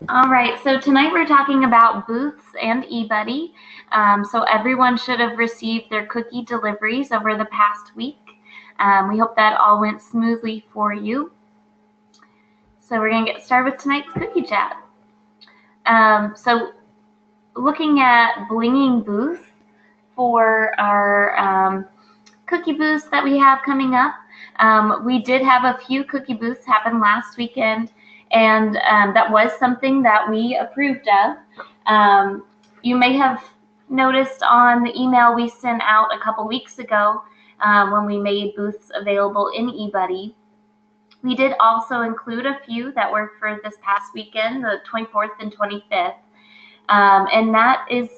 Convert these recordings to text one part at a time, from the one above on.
All right, so tonight we're talking about booths and eBudde. So everyone should have received their cookie deliveries over the past week. We hope that all went smoothly for you. So we're going to get started with tonight's cookie chat. So looking at blinging booth for our cookie booths that we have coming up. We did have a few cookie booths happen last weekend, and that was something that we approved of. You may have noticed on the email we sent out a couple weeks ago when we made booths available in eBudde. We did also include a few that were for this past weekend, the 24th and 25th. And that is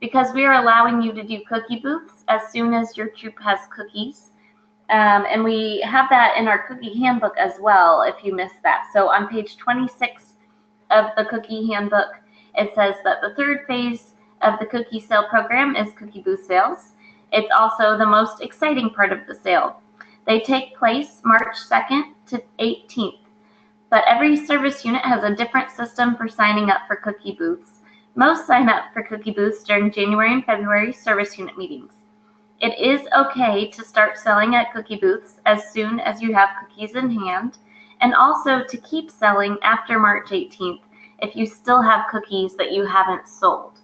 because we are allowing you to do cookie booths as soon as your troop has cookies. And we have that in our cookie handbook as well, if you missed that. So on page 26 of the cookie handbook, it says that the third phase of the cookie sale program is cookie booth sales. It's also the most exciting part of the sale. They take place March 2nd to 18th, but every service unit has a different system for signing up for cookie booths. Most sign up for cookie booths during January and February service unit meetings. It is okay to start selling at cookie booths as soon as you have cookies in hand, and also to keep selling after March 18th if you still have cookies that you haven't sold,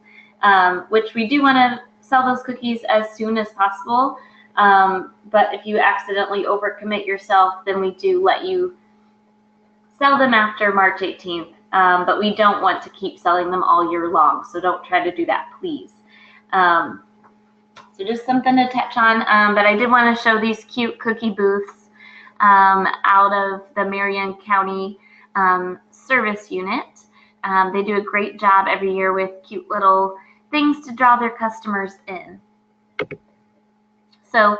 which we do want to sell those cookies as soon as possible. But if you accidentally overcommit yourself, then we do let you sell them after March 18th. But we don't want to keep selling them all year long, so don't try to do that, please. So just something to touch on, but I did want to show these cute cookie booths out of the Marion County service unit. They do a great job every year with cute little things to draw their customers in. So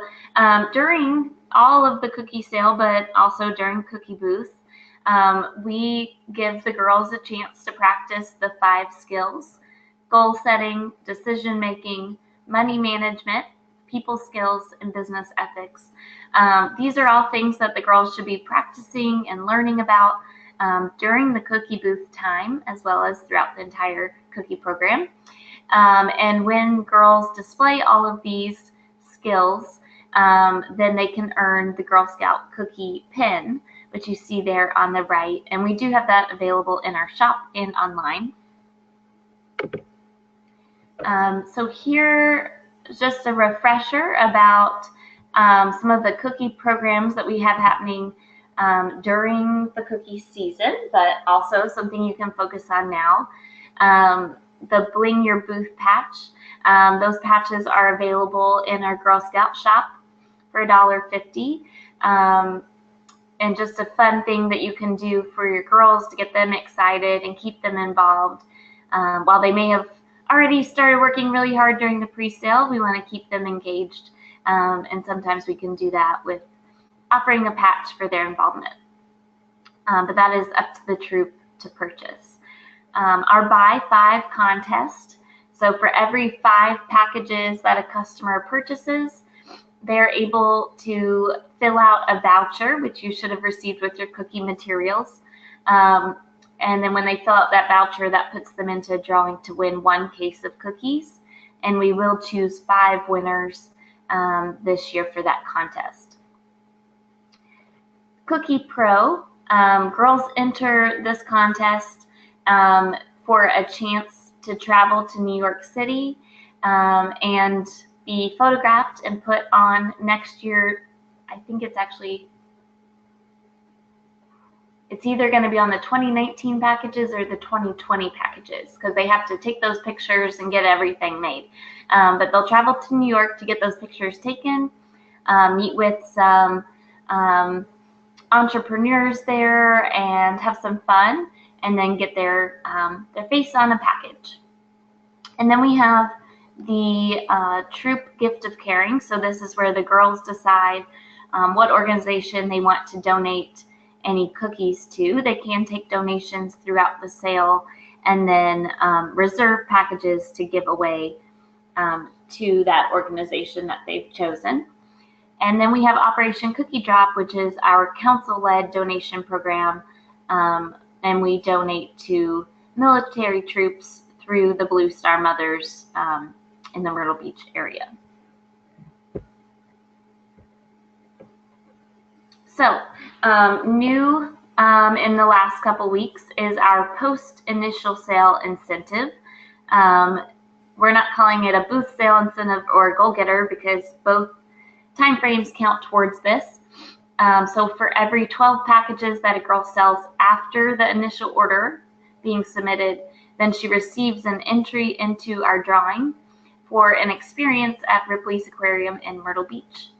during all of the cookie sale, but also during cookie booth, we give the girls a chance to practice the 5 skills: goal setting, decision making, money management, people skills, and business ethics. These are all things that the girls should be practicing and learning about during the cookie booth time, as well as throughout the entire cookie program. And when girls display all of these skills, then they can earn the Girl Scout cookie pin, which you see there on the right. And we do have that available in our shop and online. So here is just a refresher about some of the cookie programs that we have happening during the cookie season, but also something you can focus on now. The Bling Your Booth patch. Those patches are available in our Girl Scout shop for $1.50. And just a fun thing that you can do for your girls to get them excited and keep them involved. While they may have already started working really hard during the pre-sale, we want to keep them engaged. And sometimes we can do that with offering a patch for their involvement. But that is up to the troop to purchase. Our Buy 5 contest. So for every 5 packages that a customer purchases, they're able to fill out a voucher, which you should have received with your cookie materials. And then when they fill out that voucher, that puts them into a drawing to win 1 case of cookies. And we will choose 5 winners this year for that contest. Cookie Pro. Girls enter this contest for a chance to travel to New York City and be photographed and put on next year. I think it's either going to be on the 2019 packages or the 2020 packages, because they have to take those pictures and get everything made. But they'll travel to New York to get those pictures taken, meet with some entrepreneurs there and have some fun, and then get their face on a package. And then we have the Troop Gift of Caring. So this is where the girls decide what organization they want to donate any cookies to. They can take donations throughout the sale and then reserve packages to give away to that organization that they've chosen. And then we have Operation Cookie Drop, which is our council-led donation program, and we donate to military troops through the Blue Star Mothers in the Myrtle Beach area. So new in the last couple weeks is our post-initial sale incentive. We're not calling it a booth sale incentive or a goal-getter because both time frames count towards this. So for every 12 packages that a girl sells after the initial order being submitted, then she receives an entry into our drawing for an experience at Ripley's Aquarium in Myrtle Beach.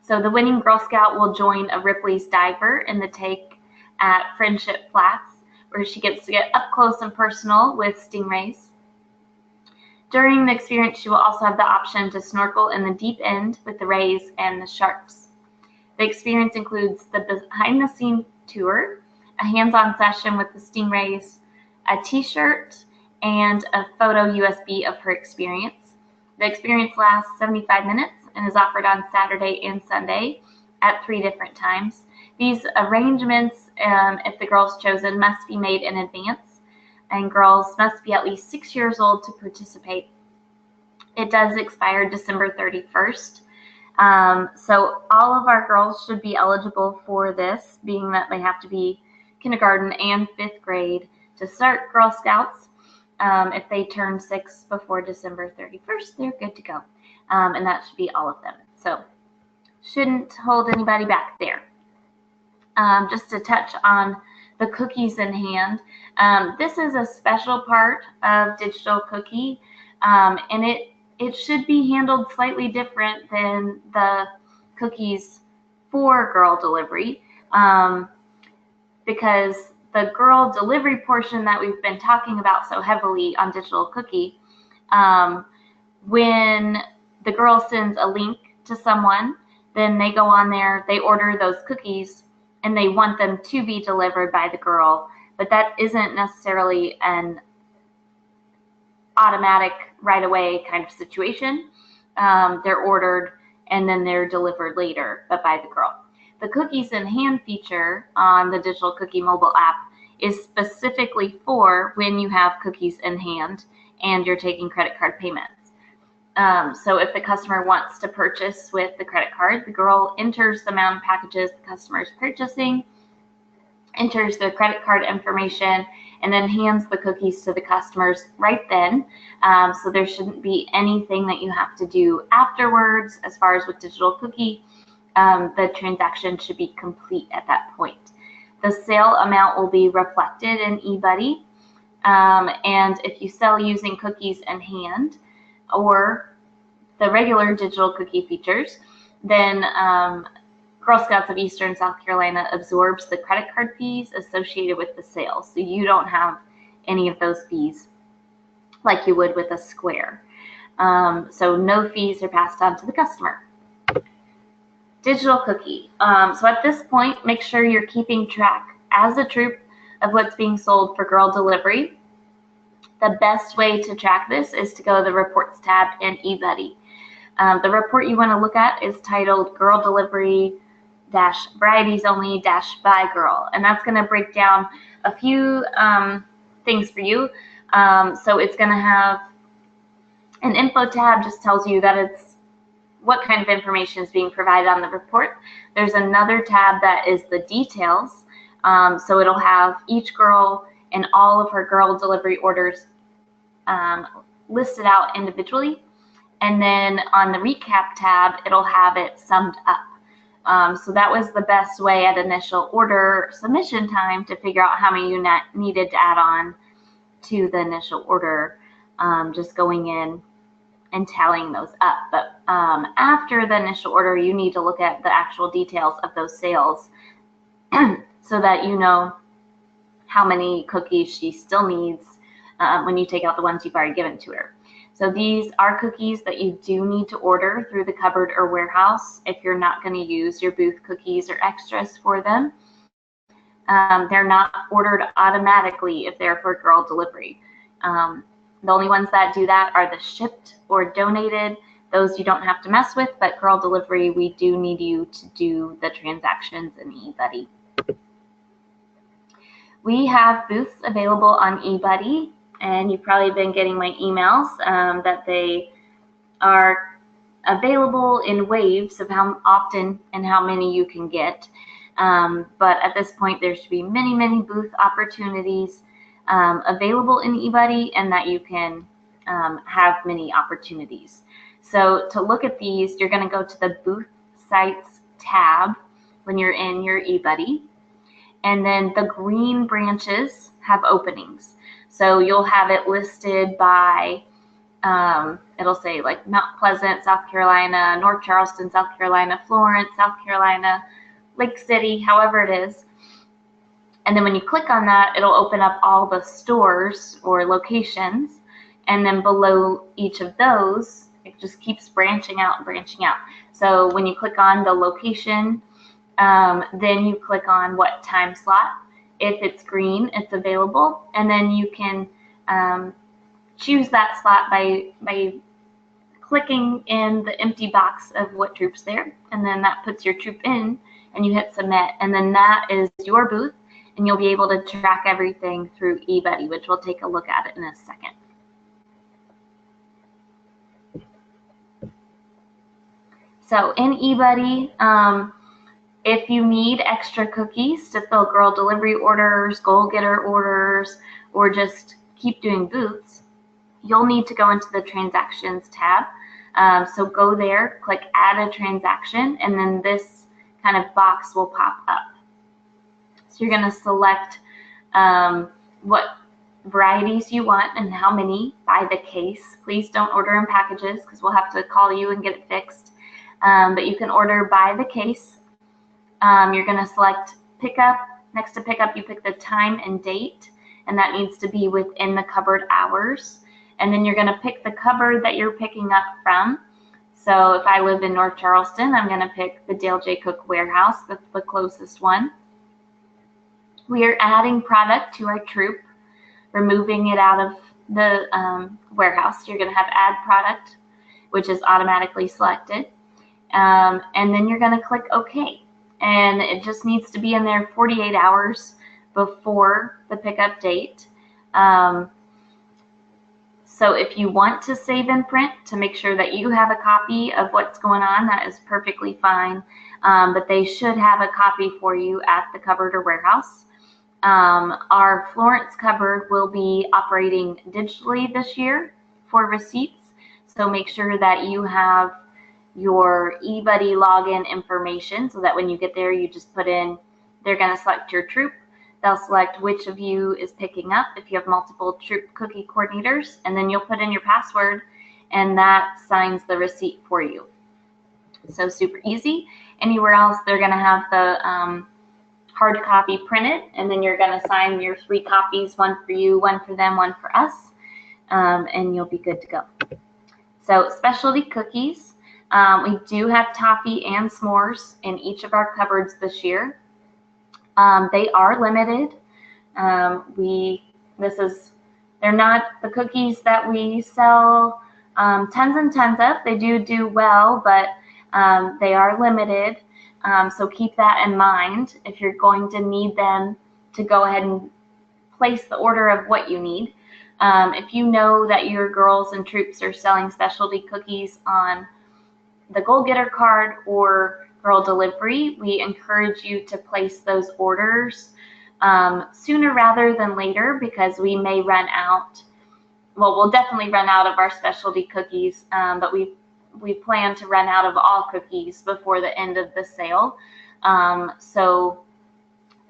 So the winning Girl Scout will join a Ripley's diver in the take at Friendship Flats, where she gets to get up close and personal with stingrays. During the experience, she will also have the option to snorkel in the deep end with the rays and the sharks. The experience includes the behind-the-scenes tour, a hands-on session with the stingrays, a t-shirt, and a photo USB of her experience. The experience lasts 75 minutes and is offered on Saturday and Sunday at 3 different times. These arrangements, if the girl's chosen, must be made in advance, and girls must be at least 6 years old to participate. It does expire December 31st. So all of our girls should be eligible for this, being that they have to be kindergarten and 5th grade to start Girl Scouts. If they turn 6 before December 31st, they're good to go. And that should be all of them. So shouldn't hold anybody back there. Just to touch on the cookies in hand. This is a special part of Digital Cookie, and it should be handled slightly different than the cookies for girl delivery, because the girl delivery portion that we've been talking about so heavily on Digital Cookie, when the girl sends a link to someone, then they go on there, they order those cookies, and they want them to be delivered by the girl, but that isn't necessarily an automatic right away kind of situation. They're ordered and then they're delivered later, but by the girl. The cookies in hand feature on the Digital Cookie mobile app is specifically for when you have cookies in hand and you're taking credit card payments. So if the customer wants to purchase with the credit card, the girl enters the amount of packages the customer is purchasing, enters the credit card information, and then hands the cookies to the customers right then. So there shouldn't be anything that you have to do afterwards as far as with Digital Cookie. The transaction should be complete at that point. The sale amount will be reflected in eBudde. And if you sell using cookies in hand or the regular Digital Cookie features, then Girl Scouts of Eastern South Carolina absorbs the credit card fees associated with the sale. So you don't have any of those fees like you would with a Square. So no fees are passed on to the customer. Digital Cookie. So at this point, make sure you're keeping track as a troop of what's being sold for girl delivery. The best way to track this is to go to the Reports tab in eBudde. The report you want to look at is titled Girl Delivery Varieties Only by Girl, and that's going to break down a few things for you. So it's going to have an info tab, just tells you that it's what kind of information is being provided on the report. There's another tab that is the details. So it'll have each girl and all of her girl delivery orders listed out individually. And then on the recap tab, it'll have it summed up. So that was the best way at initial order submission time to figure out how many you needed to add on to the initial order, just going in and tallying those up. But after the initial order, you need to look at the actual details of those sales so that you know how many cookies she still needs when you take out the ones you've already given to her. So these are cookies that you do need to order through the cupboard or warehouse if you're not going to use your booth cookies or extras for them. They're not ordered automatically if they're for girl delivery. The only ones that do that are the shipped or donated. Those you don't have to mess with, but girl delivery, we do need you to do the transactions in eBudde. We have booths available on eBudde, and you've probably been getting my emails that they are available in waves of how often and how many you can get. But at this point, there should be many, many booth opportunities available in eBudde, and that you can have many opportunities. So to look at these, you're going to go to the Booth Sites tab when you're in your eBudde, and then the green branches have openings. So you'll have it listed by, it'll say like Mount Pleasant, South Carolina, North Charleston, South Carolina, Florence, South Carolina, Lake City, however it is. And then when you click on that, it'll open up all the stores or locations. And then below each of those, it just keeps branching out and branching out. So when you click on the location, then you click on what time slot. If it's green, it's available. And then you can choose that slot by clicking in the empty box of what troop's there. And then that puts your troop in, and you hit submit. And then that is your booth, and you'll be able to track everything through eBudde, which we'll take a look at it in a second. So in eBudde, if you need extra cookies to fill girl delivery orders, goal getter orders, or just keep doing booths, you'll need to go into the transactions tab. So go there, click add a transaction, and then this kind of box will pop up. So you're going to select what varieties you want and how many by the case. Please don't order in packages because we'll have to call you and get it fixed. But you can order by the case. You're going to select pickup. Next to pickup, you pick the time and date, and that needs to be within the cupboard hours. And then you're going to pick the cupboard that you're picking up from. So if I live in North Charleston, I'm going to pick the Dale J. Cook warehouse. That's the closest one. We are adding product to our troop, removing it out of the warehouse. You're going to have add product, which is automatically selected. And then you're going to click OK. And it just needs to be in there 48 hours before the pickup date. So if you want to save and print to make sure that you have a copy of what's going on, that is perfectly fine. But they should have a copy for you at the cupboard or warehouse. Our Florence cupboard will be operating digitally this year for receipts. So make sure that you have your eBudde login information so that when you get there, you just put in, they're going to select your troop. They'll select which of you is picking up if you have multiple troop cookie coordinators, and then you'll put in your password, and that signs the receipt for you. So super easy. Anywhere else, they're going to have the hard copy printed, and then you're going to sign your 3 copies, one for you, one for them, one for us, and you'll be good to go. So specialty cookies. We do have toffee and s'mores in each of our cupboards this year. They are limited. They're not the cookies that we sell tons and tons of. They do well, but they are limited. So keep that in mind if you're going to need them to go ahead and place the order of what you need. If you know that your girls and troops are selling specialty cookies on the goal getter card or girl delivery, we encourage you to place those orders sooner rather than later, because we may run out. Well, we'll definitely run out of our specialty cookies, but we plan to run out of all cookies before the end of the sale. So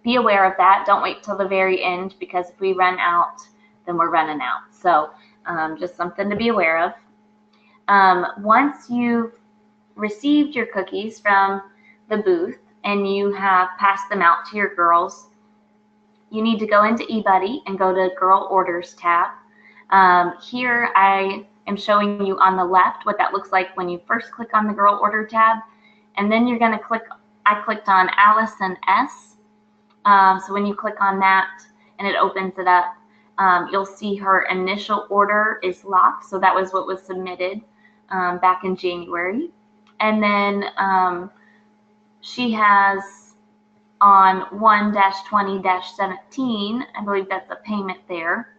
be aware of that. Don't wait till the very end, because if we run out, then we're running out. So just something to be aware of. Once you've received your cookies from the booth and you have passed them out to your girls, you need to go into eBudde and go to Girl Orders tab. Here I am showing you on the left what that looks like when you first click on the Girl Order tab, and then you're going to click, I clicked on Allison S. So when you click on that and it opens it up, you'll see her initial order is locked. So that was what was submitted back in January. And then she has on 1-20-17, I believe that's a payment there.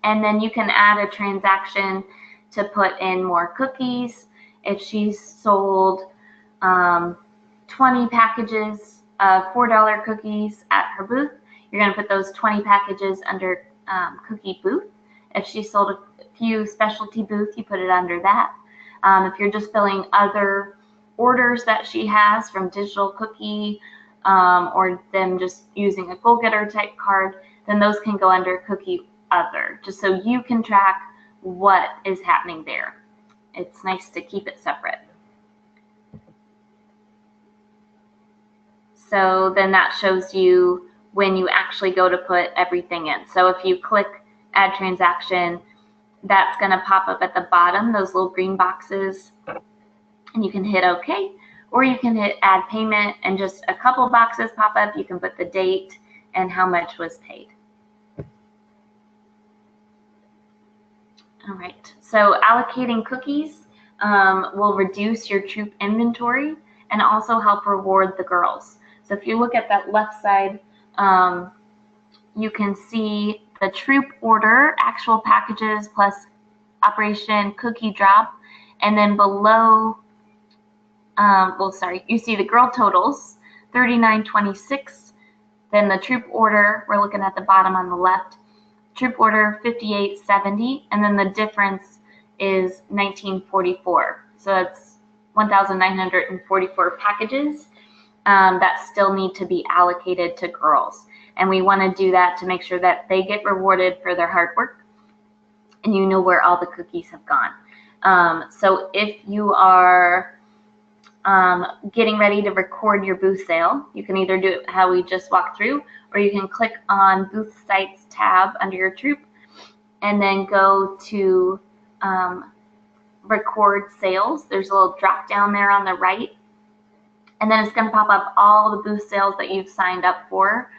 And then you can add a transaction to put in more cookies. If she's sold 20 packages of $4 cookies at her booth, you're going to put those 20 packages under cookie booth. If she sold a few specialty booths, you put it under that. If you're just filling other orders that she has from digital cookie or them just using a goal-getter type card, then those can go under cookie other, just so you can track what is happening there. It's nice to keep it separate. So then that shows you when you actually go to put everything in. So if you click add transaction, that's going to pop up at the bottom, those little green boxes, and you can hit OK, or you can hit add payment and just a couple boxes pop up. You can put the date and how much was paid. All right, so allocating cookies will reduce your troop inventory and also help reward the girls. So if you look at that left side, you can see the troop order, actual packages plus Operation Cookie Drop, and then below, you see the girl totals, 39.26. Then the troop order, we're looking at the bottom on the left, troop order 58.70, and then the difference is 19.44. So it's 1,944 packages that still need to be allocated to girls. And we want to do that to make sure that they get rewarded for their hard work and you know where all the cookies have gone. So if you are getting ready to record your booth sale, you can either do it how we just walked through, or you can click on Booth Sites tab under your troop and then go to Record Sales. There's a little drop down there on the right, and then it's going to pop up all the booth sales that you've signed up for.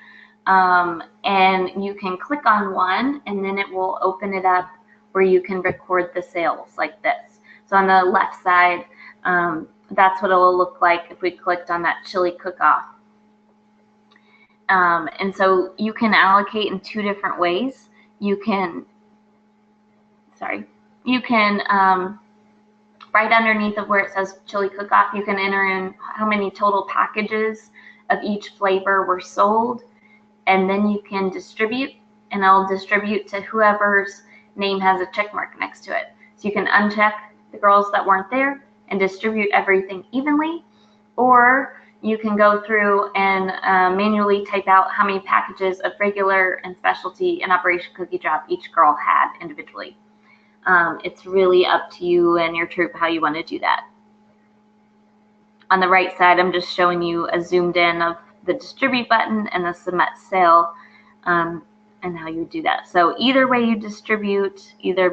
And you can click on one, and then it will open it up where you can record the sales like this. So on the left side, that's what it will look like if we clicked on that chili cook-off. And so you can allocate in two different ways. You can, right underneath of where it says chili cook-off, you can enter in how many total packages of each flavor were sold, and then you can distribute, and it'll distribute to whoever's name has a check mark next to it. So you can uncheck the girls that weren't there and distribute everything evenly, or you can go through and manually type out how many packages of regular and specialty and Operation Cookie Drop each girl had individually. It's really up to you and your troop how you want to do that. On the right side, I'm just showing you a zoomed in of the distribute button and the submit sale and how you do that. So either way you distribute, either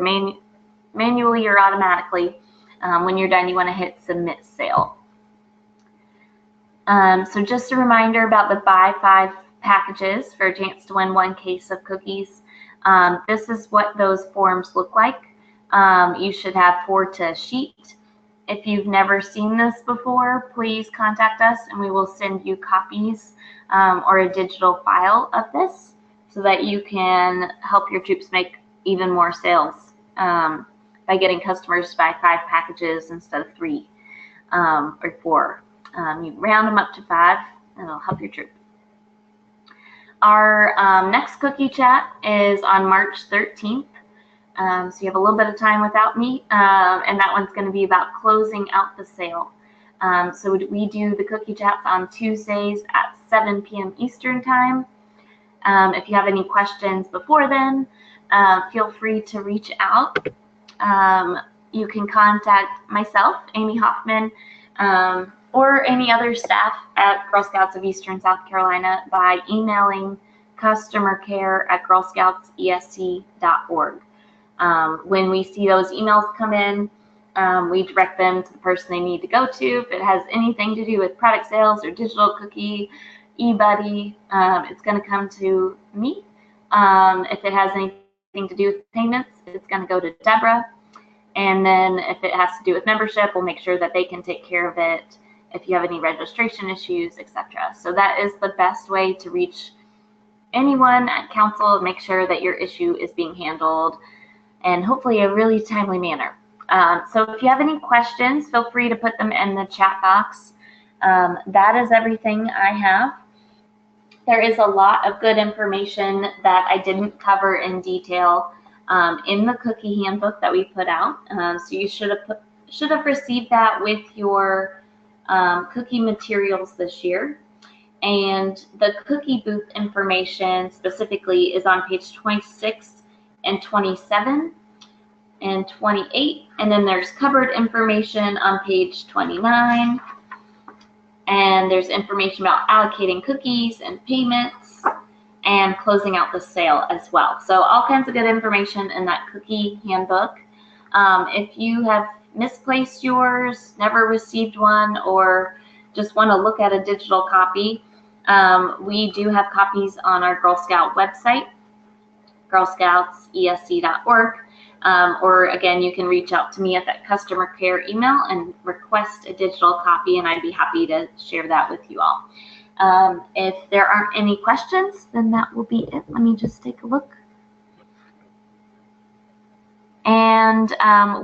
manually or automatically, when you're done, you want to hit submit sale. So just a reminder about the buy 5 packages for a chance to win 1 case of cookies. This is what those forms look like. You should have 4 to a sheet. If you've never seen this before, please contact us and we will send you copies or a digital file of this so that you can help your troops make even more sales by getting customers to buy 5 packages instead of 3 or 4. You round them up to 5 and it'll help your troop. Our next cookie chat is on March 13th. So you have a little bit of time without me, and that one's going to be about closing out the sale. So we do the cookie chats on Tuesdays at 7 p.m. Eastern time. If you have any questions before then, feel free to reach out. You can contact myself, Amy Hoffman, or any other staff at Girl Scouts of Eastern South Carolina by emailing customercare@girlscoutsesc.org. When we see those emails come in, we direct them to the person they need to go to. If it has anything to do with product sales or digital cookie, eBudde, it's going to come to me. If it has anything to do with payments, it's going to go to Deborah. And then if it has to do with membership, we'll make sure that they can take care of it if you have any registration issues, etc. So that is the best way to reach anyone at council, make sure that your issue is being handled in hopefully a really timely manner. So if you have any questions, feel free to put them in the chat box. That is everything I have. There is a lot of good information that I didn't cover in detail in the cookie handbook that we put out. So you should have received that with your cookie materials this year. And the cookie booth information specifically is on page 26 and 27 and 28. And then there's cupboard information on page 29. And there's information about allocating cookies and payments and closing out the sale as well. So all kinds of good information in that cookie handbook. If you have misplaced yours, never received one, or just want to look at a digital copy, we do have copies on our Girl Scout website, girlscoutsesc.org. Or again, you can reach out to me at that customer care email and request a digital copy, and I'd be happy to share that with you all. If there aren't any questions, then that will be it. Let me just take a look. And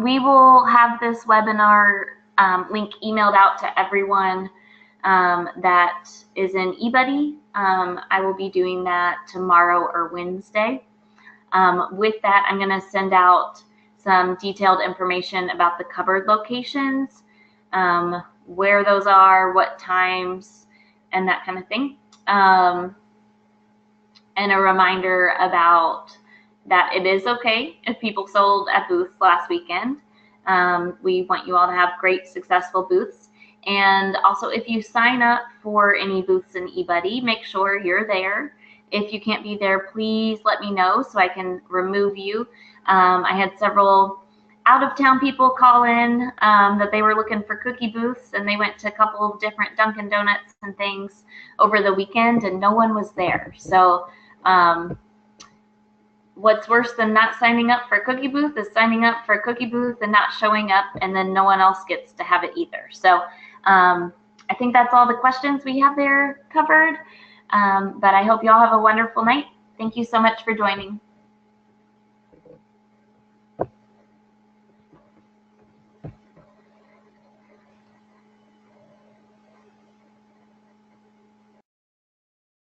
we will have this webinar link emailed out to everyone that is in eBudde. I will be doing that tomorrow or Wednesday. With that, I'm going to send out some detailed information about the cupboard locations, where those are, what times, and that kind of thing. And a reminder about that it is okay if people sold at booths last weekend. We want you all to have great, successful booths. And also, if you sign up for any booths in eBudde, make sure you're there. If you can't be there, please let me know so I can remove you. I had several out-of-town people call in that they were looking for cookie booths, and they went to a couple of different Dunkin' Donuts and things over the weekend, and no one was there. So what's worse than not signing up for a cookie booth is signing up for a cookie booth and not showing up, and then no one else gets to have it either. So I think that's all the questions we have there covered. But I hope you all have a wonderful night. Thank you so much for joining.